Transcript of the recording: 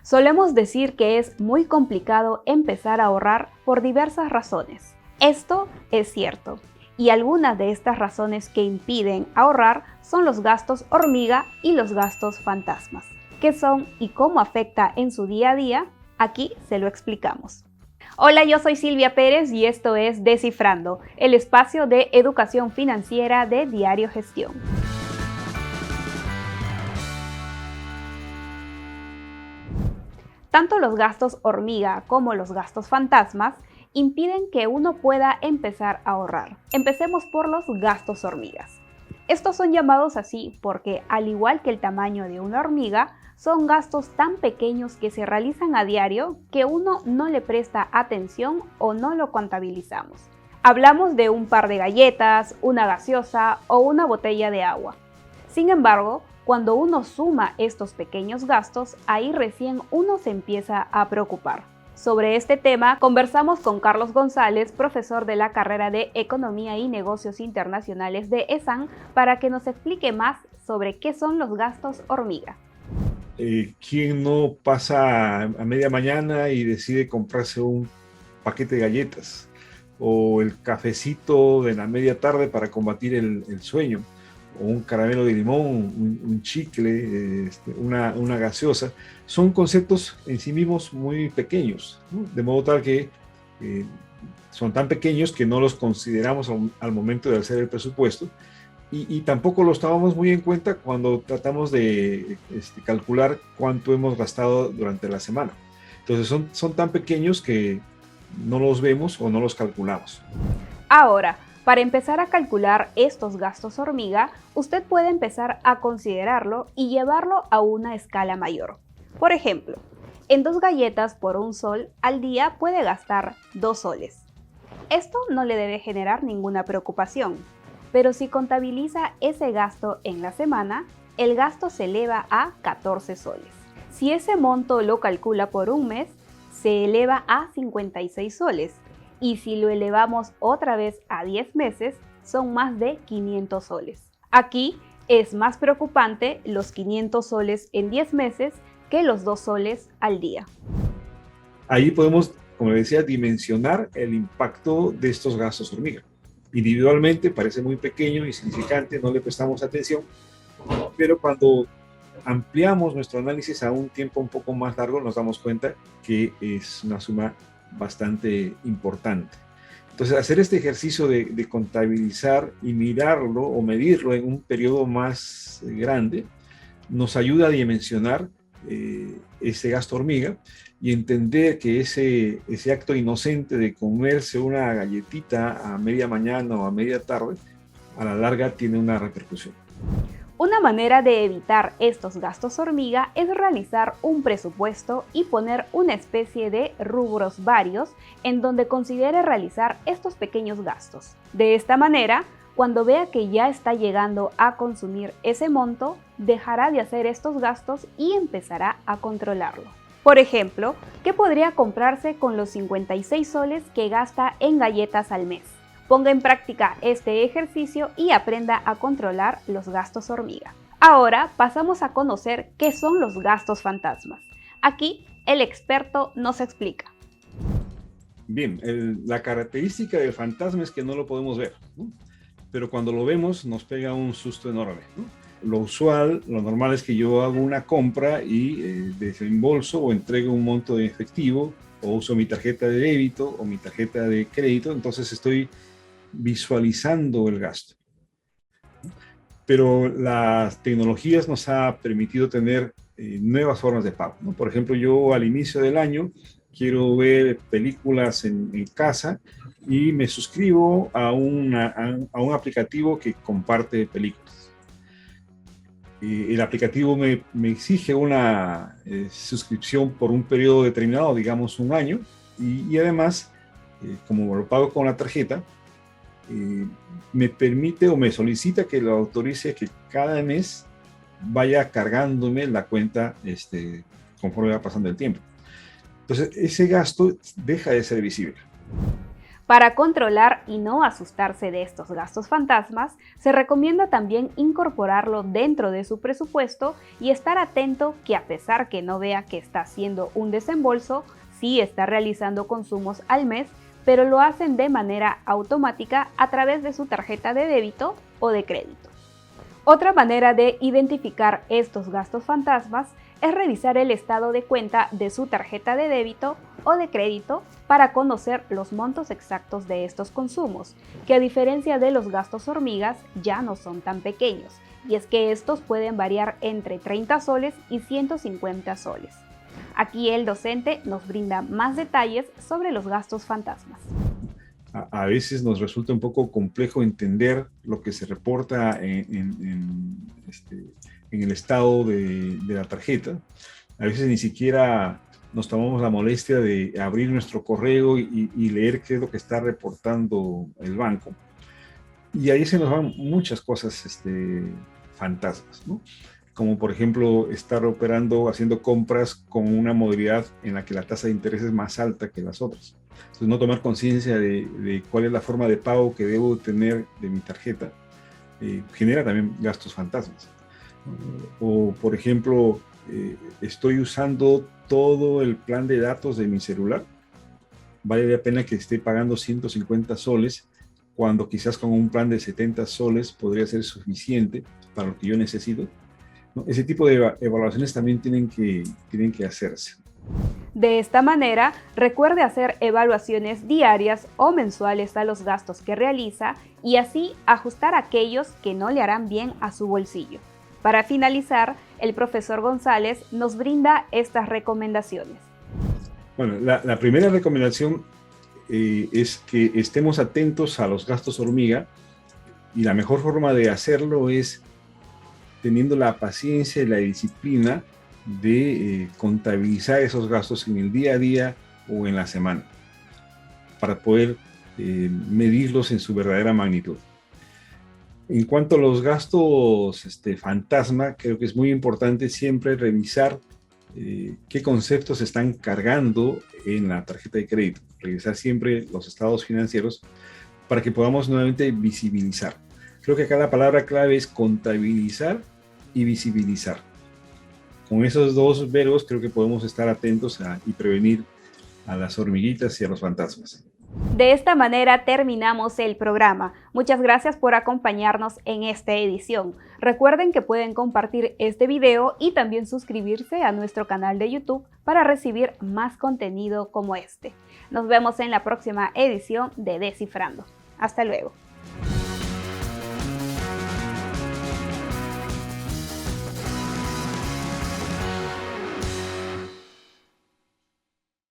Solemos decir que es muy complicado empezar a ahorrar por diversas razones. Esto es cierto, y algunas de estas razones que impiden ahorrar son los gastos hormiga y los gastos fantasmas. ¿Qué son y cómo afecta en su día a día? Aquí se lo explicamos. Hola, yo soy Silvia Pérez y esto es Descifrando, el espacio de educación financiera de Diario Gestión. Tanto los gastos hormiga como los gastos fantasmas impiden que uno pueda empezar a ahorrar. Empecemos por los gastos hormigas. Estos son llamados así porque, al igual que el tamaño de una hormiga, son gastos tan pequeños que se realizan a diario que uno no le presta atención o no lo contabilizamos. Hablamos de un par de galletas, una gaseosa o una botella de agua. Sin embargo, cuando uno suma estos pequeños gastos, ahí recién uno se empieza a preocupar. Sobre este tema conversamos con Carlos González, profesor de la carrera de Economía y Negocios Internacionales de ESAN, para que nos explique más sobre qué son los gastos hormiga. ¿Quién no pasa a media mañana y decide comprarse un paquete de galletas o el cafecito de la media tarde para combatir el sueño? O un caramelo de limón, un chicle, una gaseosa, son conceptos en sí mismos muy pequeños, ¿no? De modo tal que son tan pequeños que no los consideramos al momento de hacer el presupuesto y tampoco los tomamos muy en cuenta cuando tratamos de calcular cuánto hemos gastado durante la semana. Entonces son tan pequeños que no los vemos o no los calculamos. Ahora, para empezar a calcular estos gastos hormiga, usted puede empezar a considerarlo y llevarlo a una escala mayor. Por ejemplo, en 2 galletas por 1 sol al día puede gastar 2 soles. Esto no le debe generar ninguna preocupación, pero si contabiliza ese gasto en la semana, el gasto se eleva a 14 soles. Si ese monto lo calcula por un mes, se eleva a 56 soles. Y si lo elevamos otra vez a 10 meses, son más de 500 soles. Aquí es más preocupante los 500 soles en 10 meses que los 2 soles al día. Ahí podemos, como le decía, dimensionar el impacto de estos gastos hormiga. Individualmente parece muy pequeño, insignificante, no le prestamos atención, pero cuando ampliamos nuestro análisis a un tiempo un poco más largo, nos damos cuenta que es una suma bastante importante. Entonces, hacer este ejercicio de contabilizar y mirarlo o medirlo en un periodo más grande nos ayuda a dimensionar ese gasto hormiga y entender que ese acto inocente de comerse una galletita a media mañana o a media tarde, a la larga tiene una repercusión. Una manera de evitar estos gastos hormiga es realizar un presupuesto y poner una especie de rubros varios en donde considere realizar estos pequeños gastos. De esta manera, cuando vea que ya está llegando a consumir ese monto, dejará de hacer estos gastos y empezará a controlarlo. Por ejemplo, ¿qué podría comprarse con los 56 soles que gasta en galletas al mes? Ponga en práctica este ejercicio y aprenda a controlar los gastos hormiga. Ahora pasamos a conocer qué son los gastos fantasmas. Aquí el experto nos explica. Bien, la característica del fantasma es que no lo podemos ver, ¿no? Pero cuando lo vemos nos pega un susto enorme, ¿no? Lo usual, lo normal es que yo hago una compra y desembolso o entrego un monto de efectivo o uso mi tarjeta de débito o mi tarjeta de crédito, entonces estoy visualizando el gasto. Pero las tecnologías nos han permitido tener nuevas formas de pago, ¿no? Por ejemplo, yo al inicio del año quiero ver películas en casa y me suscribo a un aplicativo que comparte películas. El aplicativo me exige una suscripción por un periodo determinado, digamos 1 año, y además, como lo pago con la tarjeta, me permite o me solicita que lo autorice que cada mes vaya cargándome la cuenta conforme va pasando el tiempo. Entonces, ese gasto deja de ser visible. Para controlar y no asustarse de estos gastos fantasmas, se recomienda también incorporarlo dentro de su presupuesto y estar atento que, a pesar que no vea que está haciendo un desembolso, sí está realizando consumos al mes, pero lo hacen de manera automática a través de su tarjeta de débito o de crédito. Otra manera de identificar estos gastos fantasmas es revisar el estado de cuenta de su tarjeta de débito o de crédito para conocer los montos exactos de estos consumos, que a diferencia de los gastos hormigas ya no son tan pequeños, y es que estos pueden variar entre 30 soles y 150 soles. Aquí el docente nos brinda más detalles sobre los gastos fantasmas. A veces nos resulta un poco complejo entender lo que se reporta en el estado de la tarjeta. A veces ni siquiera nos tomamos la molestia de abrir nuestro correo y leer qué es lo que está reportando el banco. Y ahí se nos van muchas cosas fantasmas, ¿no? Como por ejemplo estar operando, haciendo compras con una modalidad en la que la tasa de interés es más alta que las otras. Entonces no tomar conciencia de cuál es la forma de pago que debo tener de mi tarjeta genera también gastos fantasmas. O por ejemplo, estoy usando todo el plan de datos de mi celular. Vale la pena que esté pagando 150 soles cuando quizás con un plan de 70 soles podría ser suficiente para lo que yo necesito, ¿no? Ese tipo de evaluaciones también tienen que hacerse. De esta manera, recuerde hacer evaluaciones diarias o mensuales a los gastos que realiza y así ajustar aquellos que no le harán bien a su bolsillo. Para finalizar, el profesor González nos brinda estas recomendaciones. Bueno, la primera recomendación es que estemos atentos a los gastos hormiga, y la mejor forma de hacerlo es teniendo la paciencia y la disciplina de contabilizar esos gastos en el día a día o en la semana para poder medirlos en su verdadera magnitud. En cuanto a los gastos fantasma, creo que es muy importante siempre revisar qué conceptos se están cargando en la tarjeta de crédito. Revisar siempre los estados financieros para que podamos nuevamente visibilizar. Creo que acá la palabra clave es contabilizar y visibilizar. Con esos dos verbos creo que podemos estar atentos y prevenir a las hormiguitas y a los fantasmas. De esta manera terminamos el programa. Muchas gracias por acompañarnos en esta edición. Recuerden que pueden compartir este video y también suscribirse a nuestro canal de YouTube para recibir más contenido como este. Nos vemos en la próxima edición de Descifrando. Hasta luego.